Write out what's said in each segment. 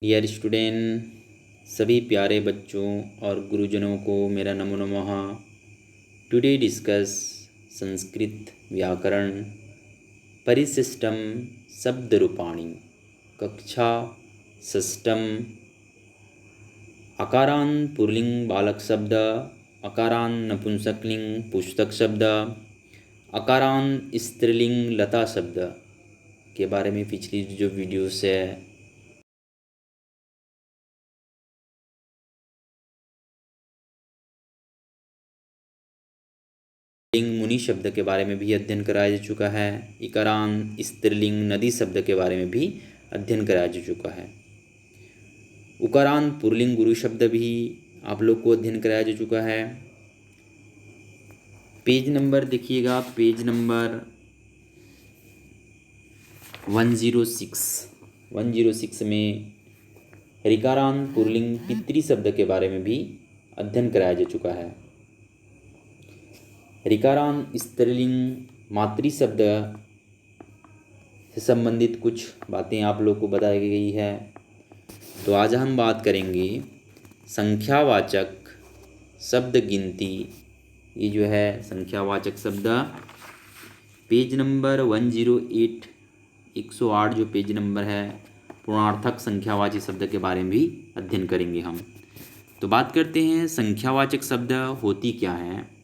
Dear student, सभी प्यारे बच्चों और गुरुजनों को मेरा नमो नमः। टुडे डिस्कस संस्कृत व्याकरण परिशिष्टम शब्द रूपाणी कक्षा षष्ठम। अकारान पुल्लिंग बालक शब्द, अकारान नपुंसकलिंग पुस्तक शब्द, अकारान स्त्रीलिंग लता शब्द के बारे में पिछली जो वीडियोस है लिंग मुनि शब्द के बारे में भी अध्ययन कराया जा चुका है। इकारान स्त्रीलिंग नदी शब्द के बारे में भी अध्ययन कराया जा चुका है। उकारान पुल्लिंग गुरु शब्द भी आप लोग को अध्ययन कराया जा चुका है। पेज नंबर देखिएगा, पेज नंबर 106 में रिकारान पुल्लिंग पितृ शब्द के बारे में भी अध्ययन कराया जा चुका है। रिकारान स्त्रीलिंग मातृ शब्द से संबंधित कुछ बातें आप लोग को बताई गई है। तो आज हम बात करेंगे संख्यावाचक शब्द गिनती। ये जो है संख्यावाचक शब्द पेज नंबर 108 108 जो पेज नंबर है, पूर्णार्थक संख्यावाची शब्द के बारे में भी अध्ययन करेंगे हम। तो बात करते हैं संख्यावाचक शब्द होती क्या है।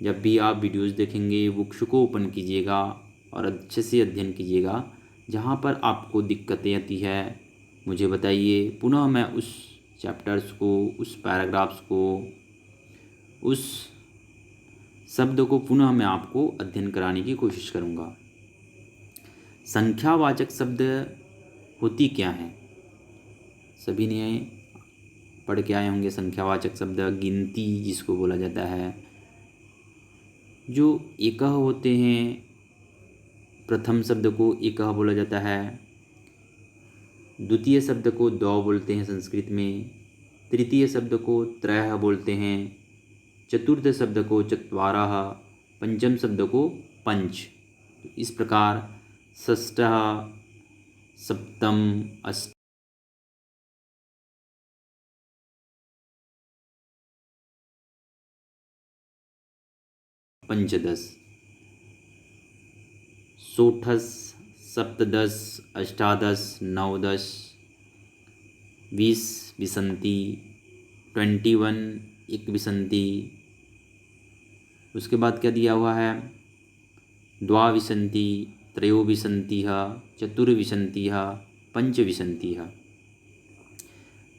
जब भी आप वीडियोस देखेंगे बुक्स को ओपन कीजिएगा और अच्छे से अध्ययन कीजिएगा। जहाँ पर आपको दिक्कतें आती है मुझे बताइए, पुनः मैं उस चैप्टर्स को, उस पैराग्राफ्स को, उस शब्द को पुनः मैं आपको अध्ययन कराने की कोशिश करूँगा। संख्यावाचक शब्द होती क्या है, सभी ने पढ़ के आए होंगे। संख्यावाचक शब्द गिनती जिसको बोला जाता है। जो एकह होते हैं, प्रथम शब्द को एकह बोला जाता है, द्वितीय शब्द को द्वौ बोलते हैं संस्कृत में, तृतीय शब्द को त्रयः बोलते हैं, चतुर्थ शब्द को चत्वारः, पंचम शब्द को पंच। इस प्रकार षष्ठः, सप्तम, अष्टम, पंचदश, षोडश, सप्तदश, अष्टादश, नवदश, 20 विसंति, 21 एक विसंति। उसके बाद क्या दिया हुआ है, द्वाविसंति, त्रयोविसंति, चतुर्विसंति, पंचविसंति।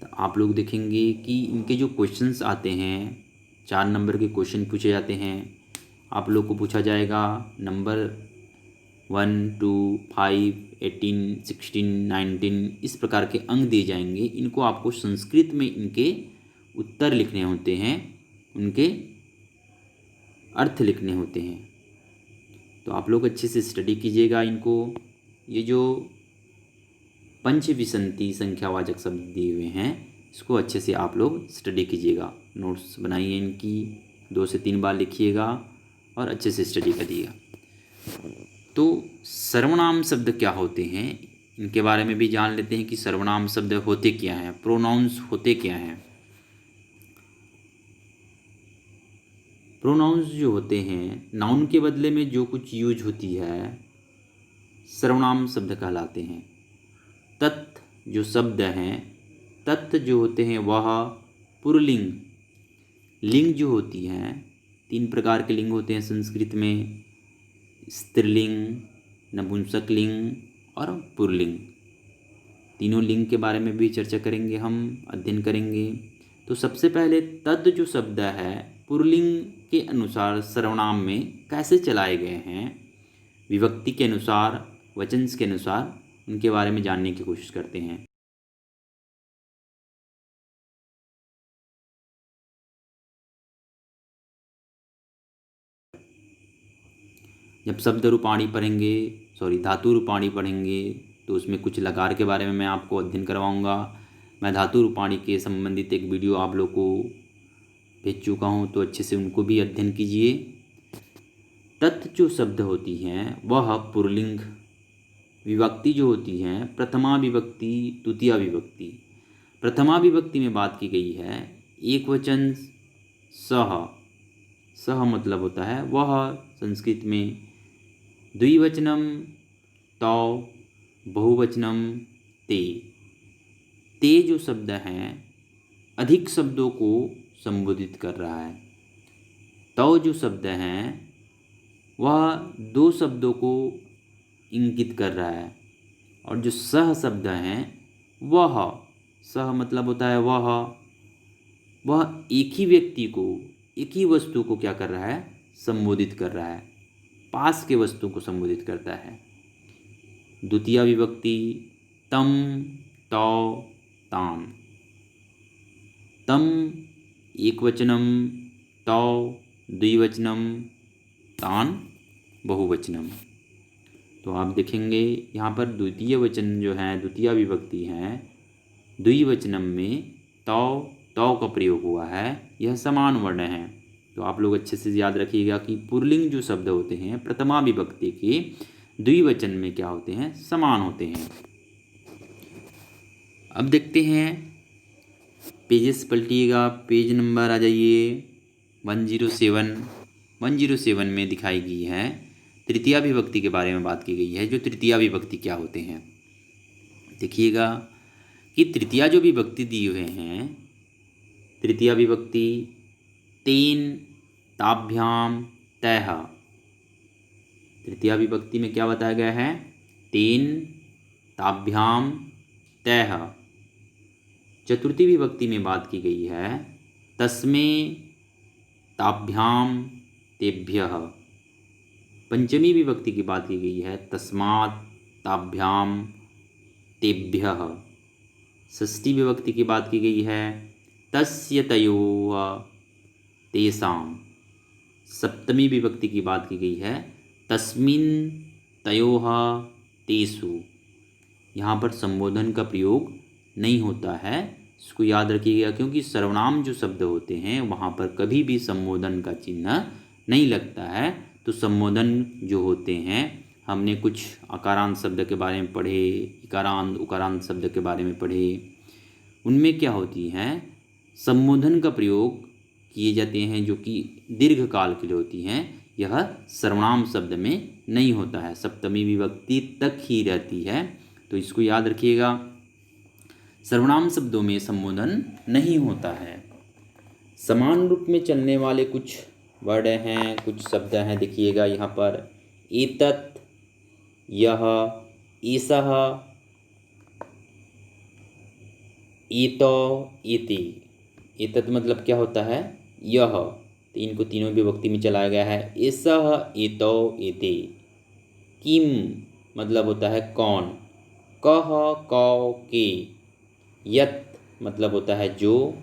तो आप लोग देखेंगे कि इनके जो क्वेश्चंस आते हैं, 4 नंबर के क्वेश्चन पूछे जाते हैं। आप लोग को पूछा जाएगा नंबर 1, 2, 5, 18, 16, 19 इस प्रकार के अंक दिए जाएंगे। इनको आपको संस्कृत में इनके उत्तर लिखने होते हैं, उनके अर्थ लिखने होते हैं। तो आप लोग अच्छे से स्टडी कीजिएगा इनको। ये जो पंचविसंति संख्यावाचक शब्द दिए हुए हैं, इसको अच्छे से आप लोग स्टडी कीजिएगा। नोट्स बनाइए, इनकी 2 से 3 बार लिखिएगा और अच्छे से स्टडी करिएगा। तो सर्वनाम शब्द क्या होते हैं, इनके बारे में भी जान लेते हैं कि सर्वनाम शब्द होते क्या हैं, प्रोनाउंस होते क्या हैं। प्रोनाउंस जो होते हैं, नाउन के बदले में जो कुछ यूज होती है, सर्वनाम शब्द कहलाते हैं। तत् जो शब्द हैं, तत् जो होते हैं वह पुल्लिंग, लिंग जो होती हैं, 3 प्रकार के लिंग होते हैं संस्कृत में, स्त्रीलिंग, नपुंसकलिंग और पुल्लिंग। तीनों लिंग के बारे में भी चर्चा करेंगे, हम अध्ययन करेंगे। तो सबसे पहले तद जो शब्द है पुल्लिंग के अनुसार सर्वनाम में कैसे चलाए गए हैं, विभक्ति के अनुसार, वचन के अनुसार, उनके बारे में जानने की कोशिश करते हैं। जब शब्द रूपाणी पढ़ेंगे, धातु रूपाणी पढ़ेंगे, तो उसमें कुछ लकार के बारे में मैं आपको अध्ययन करवाऊंगा। मैं धातु रूपाणी के संबंधित एक वीडियो आप लोग को भेज चुका हूं, तो अच्छे से उनको भी अध्ययन कीजिए। तत् जो शब्द होती हैं वह पुल्लिंग विभक्ति जो होती हैं प्रथमा विभक्ति, द्वितीया विभक्ति। प्रथमा विभक्ति में बात की गई है एक वचन सह, सह मतलब होता है वह संस्कृत में, द्विवचनम तौ, बहुवचनम ते। ते जो शब्द हैं अधिक शब्दों को संबोधित कर रहा है। तौ जो शब्द हैं वह दो शब्दों को इंगित कर रहा है। और जो सह शब्द हैं वह, सह मतलब होता है वह एक ही व्यक्ति को, एक ही वस्तु को क्या कर रहा है, संबोधित कर रहा है, पास के वस्तु को संबोधित करता है। द्वितीया विभक्ति तम, तौ, तान। तम एक वचनम, तौ द्विवचनम, तान बहुवचनम। तो आप देखेंगे यहाँ पर द्वितीय वचन जो है, द्वितीय विभक्ति है, द्विवचनम में तौ, तौ का प्रयोग हुआ है, यह समान वर्ण है। तो आप लोग अच्छे से याद रखिएगा कि पुल्लिंग जो शब्द होते हैं प्रथमा विभक्ति के द्विवचन में क्या होते हैं, समान होते हैं। अब देखते हैं, पेजेस पलटिएगा, पेज नंबर आ जाइए 107। 107 में दिखाई गई है तृतीया विभक्ति के बारे में बात की गई है। जो तृतीया विभक्ति क्या होते हैं देखिएगा कि तृतीया जो विभक्ति दिए हुए हैं, तृतीया विभक्ति तेन, ताभ्याम, तैः। तृतीया विभक्ति में क्या बताया गया है, तेन, ताभ्याम, तैः। चतुर्थी विभक्ति में बात की गई है तस्मै, ताभ्याम, तेभ्यः। पंचमी विभक्ति की बात की गई है तस्मात्, ताभ्याम, तेभ्यः। षष्ठी विभक्ति की बात की गई है तस्य, तयोः, तेषाम्। सप्तमी विभक्ति की बात की गई है तस्मिन्, तयोः, तेषु। यहाँ पर संबोधन का प्रयोग नहीं होता है, इसको याद रखिएगा, क्योंकि सर्वनाम जो शब्द होते हैं वहाँ पर कभी भी संबोधन का चिन्ह नहीं लगता है। तो संबोधन जो होते हैं, हमने कुछ अकारांत शब्द के बारे में पढ़े, इकारांत उकारांत शब्द के बारे में पढ़े, उनमें क्या होती हैं, संबोधन का प्रयोग किए जाते हैं जो कि दीर्घ काल के लिए होती हैं। यह सर्वनाम शब्द में नहीं होता है, सप्तमी विभक्ति तक ही रहती है। तो इसको याद रखिएगा, सर्वनाम शब्दों में संबोधन नहीं होता है। समान रूप में चलने वाले कुछ वर्ड हैं, कुछ शब्द हैं, देखिएगा यहाँ पर एतत्, यह, एषः, एतौ, एते। एतत् मतलब क्या होता है, यह, तो इनको तीनों विभक्ति में चलाया गया है। एषः, एतौ, एते। किम मतलब होता है कौन, कः, कौ, के। यत् मतलब होता है जो,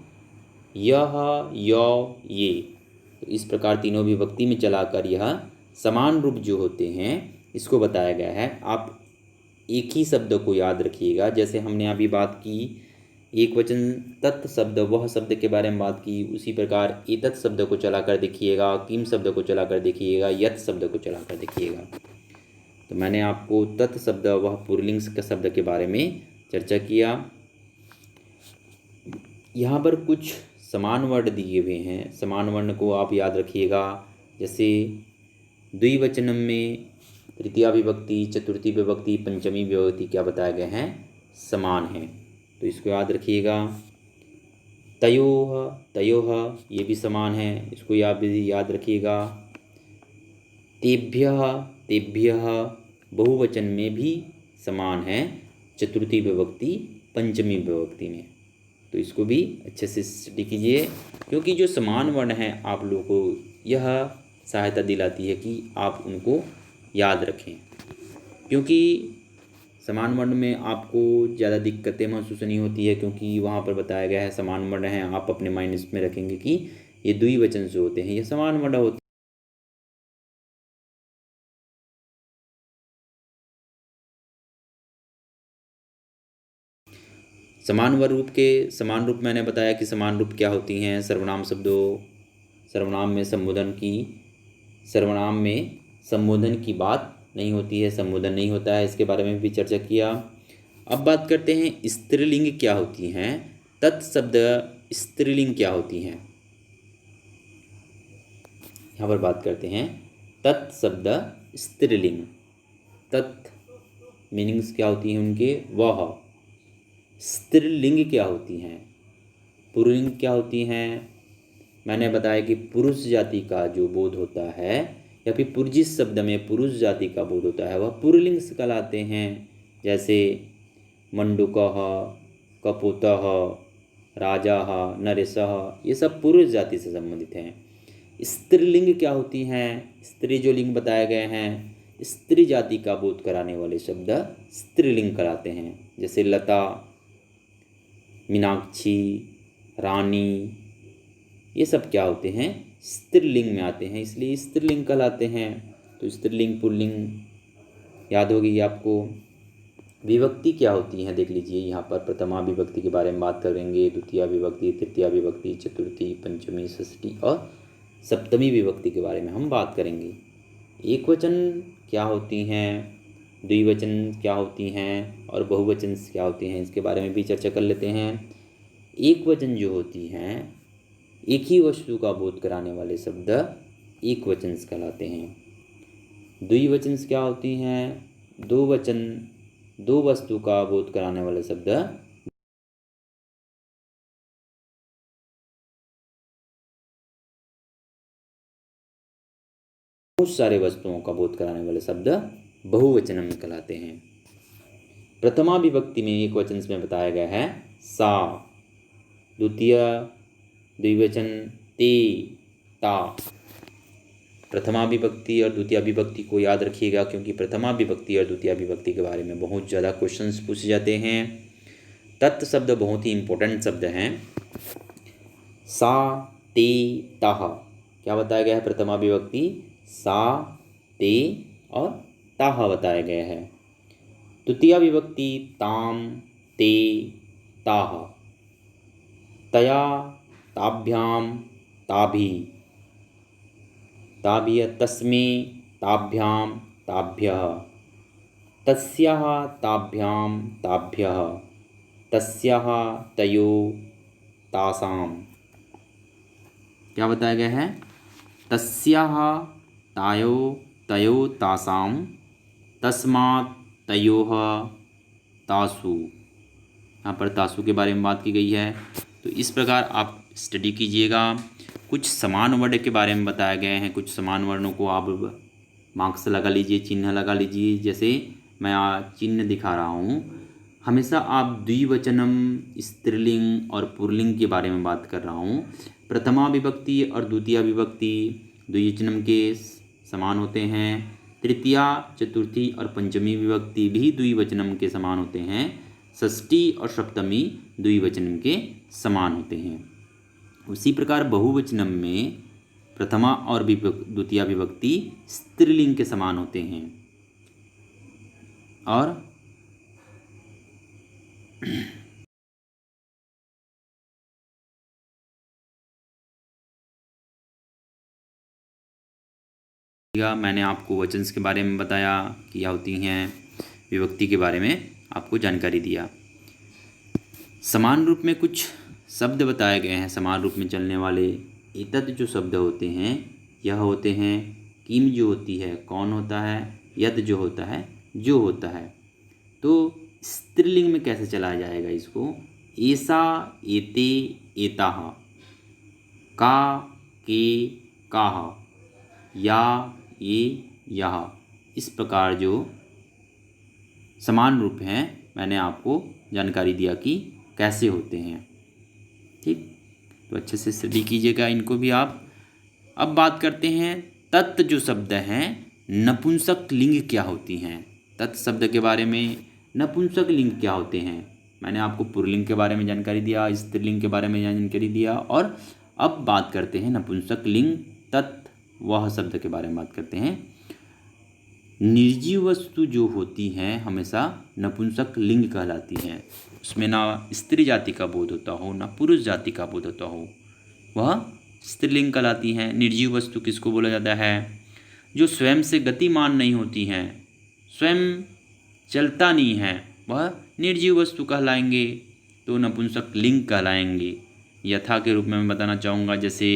यह, यौ, ये। तो इस प्रकार तीनों विभक्ति में चलाकर यह समान रूप जो होते हैं इसको बताया गया है। आप एक ही शब्द को याद रखिएगा, जैसे हमने अभी बात की एक वचन तत् शब्द, वह शब्द के बारे में बात की, उसी प्रकार एतत् शब्द को चलाकर देखिएगा, किम शब्द को चलाकर देखिएगा, यत् शब्द को चलाकर देखिएगा। तो मैंने आपको तत् शब्द, वह पुल्लिंग का शब्द के बारे में चर्चा किया। यहाँ पर कुछ समान वर्ण दिए हुए हैं, समान वर्ण को आप याद रखिएगा। जैसे द्विवचनम में तृतीया विभक्ति, चतुर्थी विभक्ति, पंचमी विभक्ति क्या बताए गए हैं, समान हैं। तो इसको याद रखिएगा। तयोः, तयोः ये भी समान है, इसको याद रखिएगा। तेभ्यः, तेभ्यः बहुवचन में भी समान है, चतुर्थी विभक्ति, पंचमी विभक्ति में। तो इसको भी अच्छे से स्टडी कीजिए, क्योंकि जो समान वर्ण हैं आप लोगों को यह सहायता दिलाती है कि आप उनको याद रखें, क्योंकि समान वर्ण में आपको ज़्यादा दिक्कतें महसूस नहीं होती है, क्योंकि वहाँ पर बताया गया है समान वर्ण हैं। आप अपने माइंड में रखेंगे कि ये द्विवचन जो होते हैं ये समान वर्ण होते हैं। समान रूप मैंने बताया कि समान रूप क्या होती हैं। सर्वनाम शब्दों, सर्वनाम में संबोधन की बात नहीं होती है, संबोधन नहीं होता है, इसके बारे में भी चर्चा किया। अब बात करते हैं स्त्रीलिंग क्या होती हैं, तत्शब्द स्त्रीलिंग क्या होती हैं। यहाँ पर बात करते हैं तत्शब्द स्त्रीलिंग। तत् मीनिंग्स क्या होती हैं उनके, वह। स्त्रीलिंग क्या होती हैं, पुल्लिंग क्या होती हैं। मैंने बताया कि पुरुष जाति का जो बोध होता है या फिर पुर्जिस शब्द में पुरुष जाति का बोध होता है वह पुल्लिंग कहलाते हैं। जैसे मंडूकः, कपोतः, राजाः, नरेशः, ये सब पुरुष जाति से संबंधित हैं। स्त्रीलिंग क्या होती हैं, स्त्री जो लिंग बताए गए हैं, स्त्री जाति का बोध कराने वाले शब्द स्त्रीलिंग कहलाते हैं। जैसे लता, मीनाक्षी, रानी, ये सब क्या होते हैं, स्त्रीलिंग में आते हैं, इसलिए स्त्रीलिंग कहलाते हैं। तो स्त्रीलिंग पुल्लिंग याद होगी आपको। विभक्ति क्या होती हैं देख लीजिए, यहाँ पर प्रथमा विभक्ति के बारे में बात करेंगे, द्वितीय विभक्ति, तृतीय विभक्ति, चतुर्थी, पंचमी, षष्ठी और सप्तमी विभक्ति के बारे में हम बात करेंगे। एक वचन क्या होती हैं, द्विवचन क्या होती हैं और बहुवचन क्या होती हैं, इसके बारे में भी चर्चा कर लेते हैं। एक वचन जो होती हैं, एक ही वस्तु का बोध कराने वाले शब्द एक वचन कहलाते हैं। द्विवचन क्या होती हैं, दो वचन, दो वस्तु का बोध कराने वाले शब्द बहुत सारे वस्तुओं का बोध कराने वाले शब्द बहुवचन कहलाते हैं। प्रथमा विभक्ति में एक वचन में बताया गया है सा, द्वितीय द्विवचन ते, ता। प्रथमा विभक्ति और द्वितीय विभक्ति को याद रखिएगा, क्योंकि प्रथमा विभक्ति और द्वितीय विभक्ति के बारे में बहुत ज़्यादा क्वेश्चंस पूछे जाते हैं। तत् शब्द बहुत ही इम्पोर्टेंट शब्द हैं। सा, ते, ताह क्या बताया गया है, प्रथमा विभक्ति सा, ते और ताह बताया गया है। द्वितीय विभक्ति ताम, ते, ताह, तया, ताभ्याम, ताभि, ताभ्य, तस्मै, ताभ्याम, ताभ्यः, तस्याः, ताभ्याम, ताभ्यः, तस्याः, तयो, तासाम। क्या बताया गया है, तस्याः, तायो, तयो, तासाम, तस्मात्, तयोः, तासु। यहाँ पर तासु के बारे में बात की गई है। तो इस प्रकार आप स्टडी कीजिएगा। कुछ समान वर्ण के बारे में बताए गए हैं, कुछ समान वर्णों को आप मार्क्स लगा लीजिए, चिन्ह लगा लीजिए। जैसे मैं चिन्ह दिखा रहा हूँ, हमेशा आप द्विवचनम, स्त्रीलिंग और पुल्लिंग के बारे में बात कर रहा हूँ। प्रथमा विभक्ति और द्वितीय विभक्ति द्विवचनम के समान होते हैं। तृतीया, चतुर्थी और पंचमी विभक्ति भी द्विवचनम के समान होते हैं। षष्ठी और सप्तमी द्विवचनम के समान होते हैं। उसी प्रकार बहुवचनम में प्रथमा और द्वितीय विभक्ति स्त्रीलिंग के समान होते हैं। और मैंने आपको वचन्स के बारे में बताया, क्या होती हैं, विभक्ति के बारे में आपको जानकारी दिया। समान रूप में कुछ शब्द बताए गए हैं, समान रूप में चलने वाले एतत् जो शब्द होते हैं, यह होते हैं। किम जो होती है कौन होता है, यद जो होता है जो होता है। तो स्त्रीलिंग में कैसे चलाया जाएगा इसको, ऐसा, एते, एताः, का, के, काः, या, ये, यह। इस प्रकार जो समान रूप हैं मैंने आपको जानकारी दिया कि कैसे होते हैं। ठीक, तो अच्छे से स्टडी कीजिएगा इनको भी आप। अब बात करते हैं तत् जो शब्द हैं, नपुंसक लिंग क्या होती हैं। तत् शब्द के बारे में, नपुंसक लिंग क्या होते हैं। मैंने आपको पुल्लिंग के बारे में जानकारी दिया, स्त्रीलिंग के बारे में जानकारी दिया, और अब बात करते हैं नपुंसक लिंग तत् वह शब्द के बारे में बात करते हैं। निर्जीव वस्तु जो होती हैं हमेशा नपुंसक लिंग कहलाती हैं। उसमें ना स्त्री जाति का बोध होता हो ना पुरुष जाति का बोध होता हो, वह स्त्रीलिंग कहलाती हैं। निर्जीव वस्तु किसको बोला जाता है, जो स्वयं से गतिमान नहीं होती हैं, स्वयं चलता नहीं है, वह निर्जीव वस्तु कहलाएंगे, तो नपुंसक लिंग कहलाएंगे। यथा के रूप में मैं बताना चाहूँगा, जैसे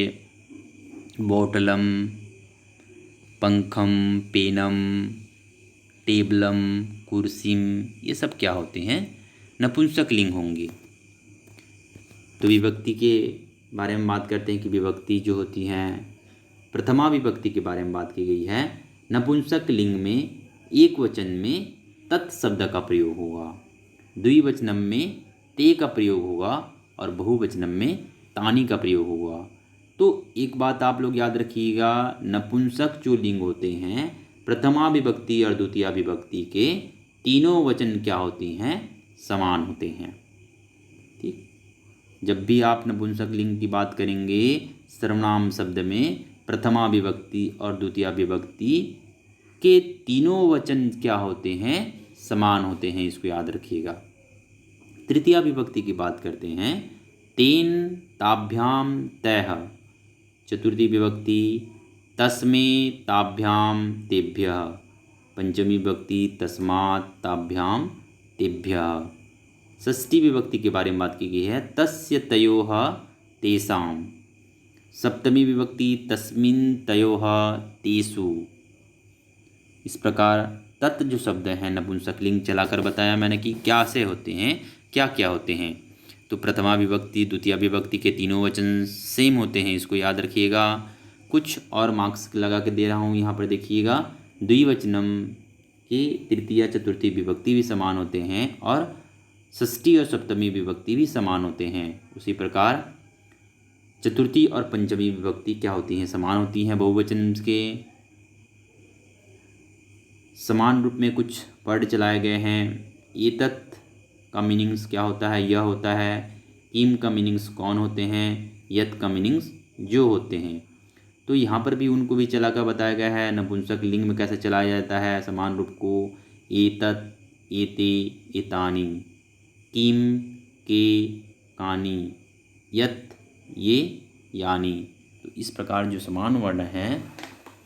बोतलम, पंखम, पेनम, टेबलम, कुर्सीम, ये सब क्या होते हैं? नपुंसक लिंग होंगे। तो विभक्ति के बारे में बात करते हैं कि विभक्ति जो होती हैं, प्रथमा विभक्ति के बारे में बात की गई है। नपुंसक लिंग में एक वचन में तत् शब्द का प्रयोग होगा, द्विवचनम में ते का प्रयोग होगा और बहुवचनम में तानी का प्रयोग होगा। तो एक बात आप लोग याद रखिएगा, नपुंसक जो लिंग होते हैं, प्रथमा विभक्ति और द्वितीय विभक्ति के तीनों वचन क्या होती हैं? समान होते हैं। ठीक, जब भी आप नपुंसक लिंग की बात करेंगे, सर्वनाम शब्द में प्रथमा विभक्ति और द्वितीय विभक्ति के तीनों वचन क्या होते हैं? समान होते हैं, इसको याद रखिएगा। तृतीया विभक्ति की बात करते हैं, तेन ताभ्याम तैः। चतुर्थी विभक्ति तस्मे ताभ्याम तेभ्यः। पंचमी विभक्ति तस्मात् ताभ्याम तेभ्यः। षष्ठी विभक्ति के बारे में बात की गई है, तस्य तयोः तेषाम्। सप्तमी विभक्ति तस्मिन् तयोः तेषु। इस प्रकार तत् जो शब्द है नपुंसक लिंग चलाकर बताया मैंने कि क्या से होते हैं, क्या क्या होते हैं। तो प्रथमा विभक्ति द्वितीय विभक्ति के तीनों वचन सेम होते हैं, इसको याद रखिएगा। कुछ और मार्क्स लगा के दे रहा हूँ, यहाँ पर देखिएगा। द्विवचनम के तृतीय चतुर्थी विभक्ति भी समान होते हैं और षष्ठी और सप्तमी विभक्ति भी समान होते हैं। उसी प्रकार चतुर्थी और पंचमी विभक्ति क्या होती हैं? समान होती हैं। बहुवचन के समान रूप में कुछ वर्ड चलाए गए हैं। एतत् का मीनिंग्स क्या होता है? यह होता है। किम का मीनिंग्स कौन होते हैं? यत का मीनिंग्स जो होते हैं। तो यहाँ पर भी उनको भी चलाकर बताया गया है नपुंसक लिंग में कैसे चलाया जाता है समान रूप को। एतत्, एते, एतानि, किम, के, कानि, यत, ये, यानि। तो इस प्रकार जो समान वर्ण हैं,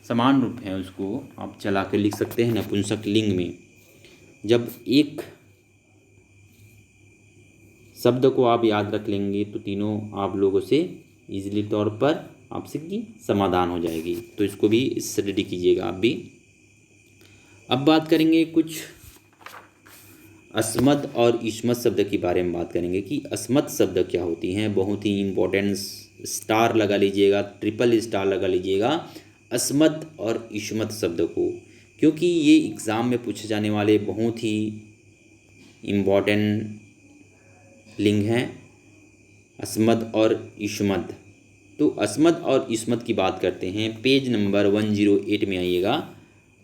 समान रूप है, उसको आप चला कर लिख सकते हैं नपुंसक लिंग में। जब एक शब्द को आप याद रख लेंगे तो तीनों आप लोगों से इजीली तौर पर आपसे की समाधान हो जाएगी। तो इसको भी स्टडी कीजिएगा आप भी। अब बात करेंगे कुछ अस्मद और युष्मत शब्द के बारे में बात करेंगे कि अस्मद शब्द क्या होती हैं। बहुत ही इम्पोर्टेंट, स्टार लगा लीजिएगा, ट्रिपल स्टार लगा लीजिएगा अस्मद और युष्मत शब्द को, क्योंकि ये एग्ज़ाम में पूछे जाने वाले बहुत ही इम्पोर्टेंट लिंग हैं, अस्मद और युष्मत। तो अस्मद और युष्मत की बात करते हैं, पेज नंबर 108 में आइएगा।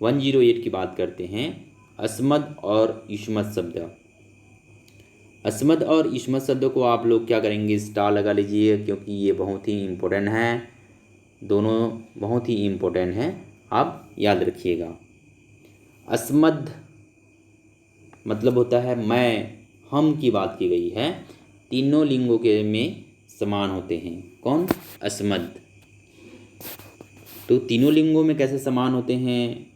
108 की बात करते हैं अस्मद और युष्मत शब्द। अस्मद और युष्मत शब्द को आप लोग क्या करेंगे? स्टार लगा लीजिए, क्योंकि ये बहुत ही इम्पोर्टेंट हैं, दोनों बहुत ही इम्पोर्टेंट हैं, आप याद रखिएगा। अस्मद मतलब होता है मैं, हम की बात की गई है, तीनों लिंगों के में समान होते हैं। कौन? अस्मद। तो तीनों लिंगों में कैसे समान होते हैं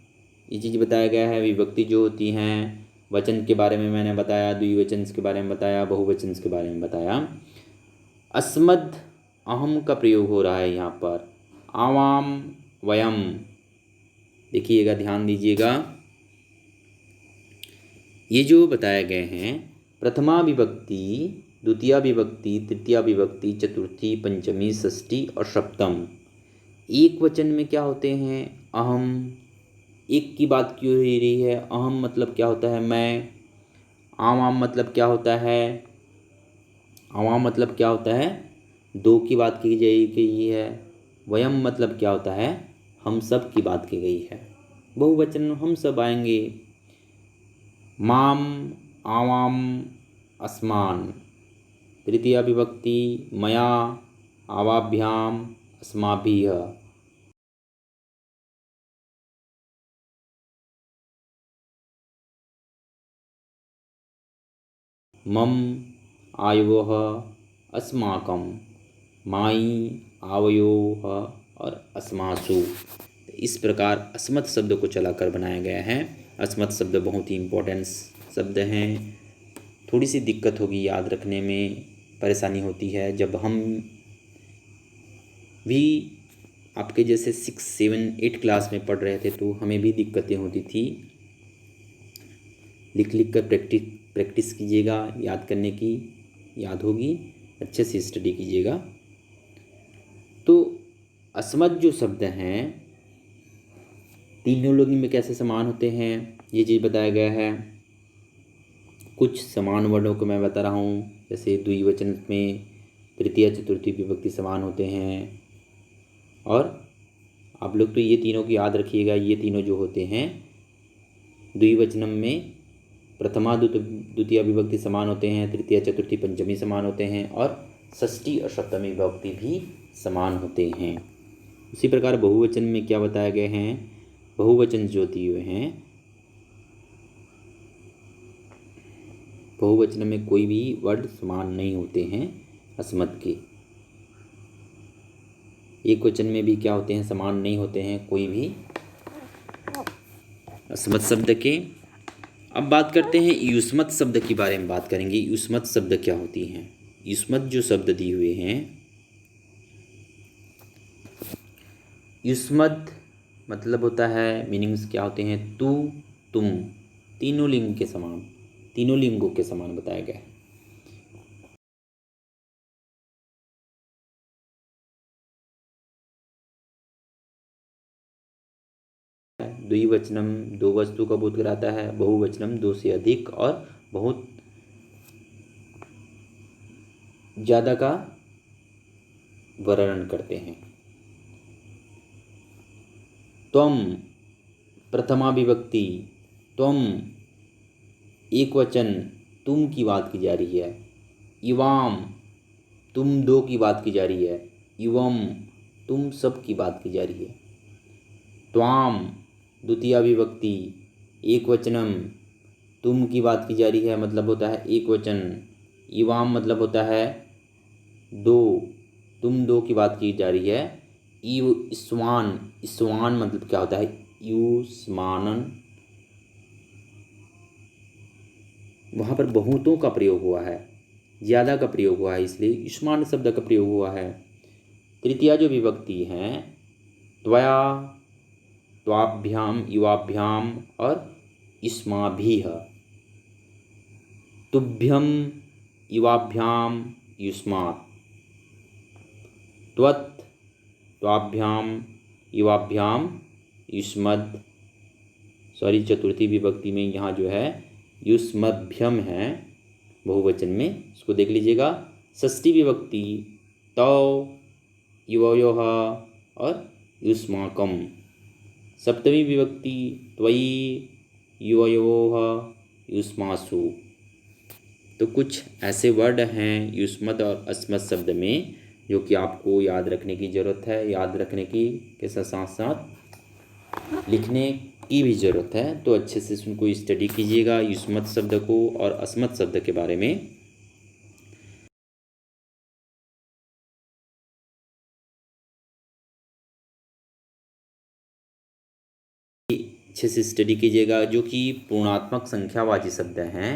ये चीज़ बताया गया है। विभक्ति जो होती हैं, वचन के बारे में मैंने बताया, द्विवचन के बारे में बताया, बहुवचन के बारे में बताया। अस्मद अहम का प्रयोग हो रहा है यहाँ पर, आवाम, वयम। देखिएगा, ध्यान दीजिएगा, ये जो बताए गए हैं प्रथमा विभक्ति, द्वितीय विभक्ति, तृतीय विभक्ति, चतुर्थी, पंचमी, षष्ठी और सप्तम, एक वचन में क्या होते हैं? अहम। एक की बात क्यों हो रही है? अहम मतलब क्या होता है? मैं। आवाम मतलब क्या होता है? आवाम मतलब क्या होता है? दो की बात की गई है। वयम मतलब क्या होता है? हम सब की बात की गई है। बहुवचन हम सब आएंगे, माम, आवाम, अस्मान। तृतीय विभक्ति मया, आवाभ्याम, अस्माभिः। मम, आयवोः, अस्माकं, माई, आवयोः और अस्मासु। इस प्रकार अस्मत् शब्द को चलाकर बनाया गया है। अस्मत् शब्द बहुत ही इम्पोर्टेंट शब्द हैं। थोड़ी सी दिक्कत होगी याद रखने में, परेशानी होती है। जब हम भी आपके जैसे 6, 7, 8 क्लास में पढ़ रहे थे तो हमें भी दिक्कतें होती थी। लिख लिख कर प्रैक्टिस कीजिएगा, याद करने की याद होगी, अच्छे से स्टडी कीजिएगा। तो अस्मत् जो शब्द हैं तीनों लोगों में कैसे समान होते हैं ये चीज़ बताया गया है। कुछ समान वर्णों को मैं बता रहा हूँ, जैसे द्विवचन में तृतीय चतुर्थी विभक्ति समान होते हैं। और आप लोग तो ये तीनों की याद रखिएगा, ये तीनों जो होते हैं द्विवचनम में प्रथमा द्वितीय विभक्ति समान होते हैं, तृतीय चतुर्थी पंचमी समान होते हैं और षष्ठी और सप्तमी विभक्ति भी समान होते हैं। उसी प्रकार बहुवचन में क्या बताया गया है, बहुवचन जो दिए हुए हैं, बहुवचन में कोई भी वर्ड समान नहीं होते हैं अस्मत् के। एक वचन में भी क्या होते हैं, समान नहीं होते हैं कोई भी अस्मत् शब्द के। अब बात करते हैं युष्मत् शब्द के बारे में बात करेंगे। युष्मत् शब्द क्या होती हैं। युष्मत् जो शब्द दिए हुए हैं, युष्मत् मतलब होता है, मीनिंग्स क्या होते हैं, तू, तुम, तीनों लिंग के समान, तीनों लिंगों के समान बताया गया है। द्विवचनम दो वस्तु का बोध कराता है, बहुवचनम दो से अधिक और बहुत ज़्यादा का वर्णन करते हैं। त्वम प्रथमा विभक्ति, त्वम एक वचन, तुम की बात की जा रही है। इवाम तुम दो की बात की जा रही है। इवम तुम सब की बात की जा रही है। त्वाम द्वितीय विभक्ति एक वचनम, तुम की बात की जा रही है, मतलब होता है एक वचन। इवाम मतलब होता है दो, तुम दो की बात की जा रही है। इस्वान, इस्वान मतलब क्या होता है, युष्मानन, वहाँ पर बहुतों का प्रयोग हुआ है, ज़्यादा का प्रयोग हुआ है, इसलिए युष्मान शब्द का प्रयोग हुआ है। तृतीया जो विभक्ति है, त्वया, त्वाभ्याम, युवाभ्याम और युष्माभिः, तुभ्यम, युवाभ्याम, युष्मात्, त्वत्, त्वाभ्याम, युवाभ्याम, युष्मद्। सॉरी, चतुर्थी विभक्ति में यहाँ जो है युष्मभ्यम है बहुवचन में, उसको देख लीजिएगा। षष्ठी विभक्ति तौ, युवयोः और युष्माकम। सप्तमी विभक्ति त्वयि, युवयोः, युष्मासु। तो कुछ ऐसे वर्ड हैं युष्मत् और अस्मत् शब्द में जो कि आपको याद रखने की ज़रूरत है। याद रखने की के साथ साथ लिखने की भी ज़रूरत है। तो अच्छे से उनको स्टडी कीजिएगा युष्मत् शब्द को और अस्मत् शब्द के बारे में। अच्छे से स्टडी कीजिएगा। जो कि पूर्णात्मक संख्यावाची शब्द हैं,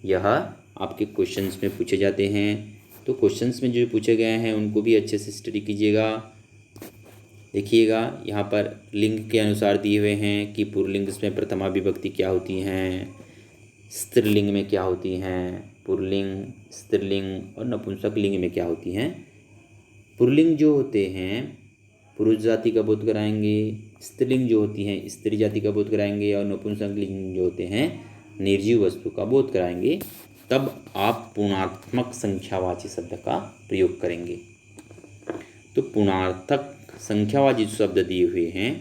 यह आपके क्वेश्चंस में पूछे जाते हैं। तो क्वेश्चंस में जो पूछे गए हैं उनको भी अच्छे से स्टडी कीजिएगा। देखिएगा यहाँ पर लिंग के अनुसार दिए हुए हैं कि पुल्लिंग में प्रथमा विभक्ति क्या होती हैं, स्त्रीलिंग में क्या होती हैं, पुल्लिंग, स्त्रीलिंग और नपुंसक लिंग में क्या होती हैं। पुल्लिंग जो होते हैं पुरुष जाति का बोध कराएंगे, स्त्रीलिंग जो होती हैं स्त्री जाति का बोध कराएंगे और नपुंसक लिंग जो होते हैं निर्जीव वस्तु का बोध कराएंगे। तब आप पूर्णात्मक संख्यावाची शब्द का प्रयोग करेंगे। तो पूर्णार्थक संख्यावाची शब्द दिए हुए हैं,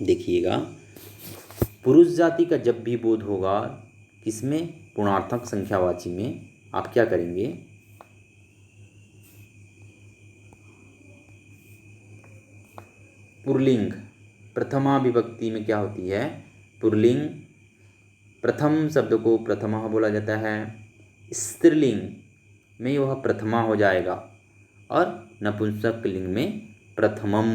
देखिएगा। पुरुष जाति का जब भी बोध होगा किसमें, पूर्णार्थक संख्यावाची में, आप क्या करेंगे, पुल्लिंग प्रथमा विभक्ति में क्या होती है, पुल्लिंग प्रथम शब्द को प्रथमा बोला जाता है। स्त्रीलिंग में वह प्रथमा हो जाएगा और नपुंसक लिंग में प्रथमम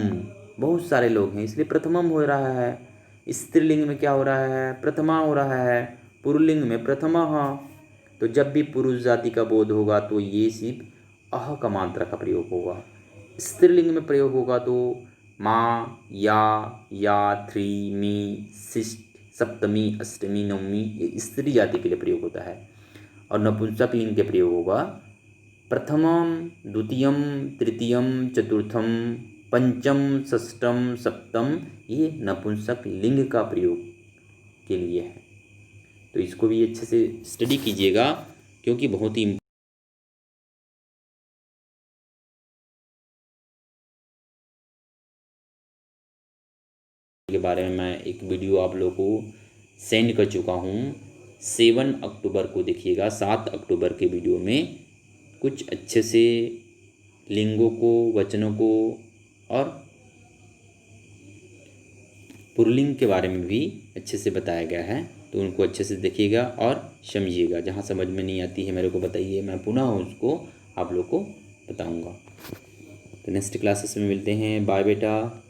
बहुत सारे लोग हैं, इसलिए प्रथमम हो रहा है। स्त्रीलिंग में क्या हो रहा है? प्रथमा हो रहा है। पुल्लिंग में प्रथमः। तो जब भी पुरुष जाति का बोध होगा तो ये सिर्फ अह का मात्रा का प्रयोग होगा। स्त्रीलिंग में प्रयोग होगा तो माँ, या, थ्री, मी, शिष्ट, सप्तमी, अष्टमी, नवमी, ये स्त्री जाति के लिए प्रयोग होता है। और नपुंसक लिंग के प्रयोग होगा प्रथमम, द्वितीयम, तृतीयम, चतुर्थम, पंचम, षष्ठम, सप्तम, ये नपुंसक लिंग का प्रयोग के लिए है। तो इसको भी अच्छे से स्टडी कीजिएगा क्योंकि बहुत ही के बारे में मैं एक वीडियो आप लोगों को सेंड कर चुका हूँ। 7 अक्टूबर को देखिएगा। 7 अक्टूबर के वीडियो में कुछ अच्छे से लिंगों को, वचनों को और पुल्लिंग के बारे में भी अच्छे से बताया गया है। तो उनको अच्छे से देखिएगा और समझिएगा। जहाँ समझ में नहीं आती है मेरे को बताइए, मैं पुनः उसको आप लोग को बताऊँगा। तो नेक्स्ट क्लासेस में मिलते हैं। बाय बेटा।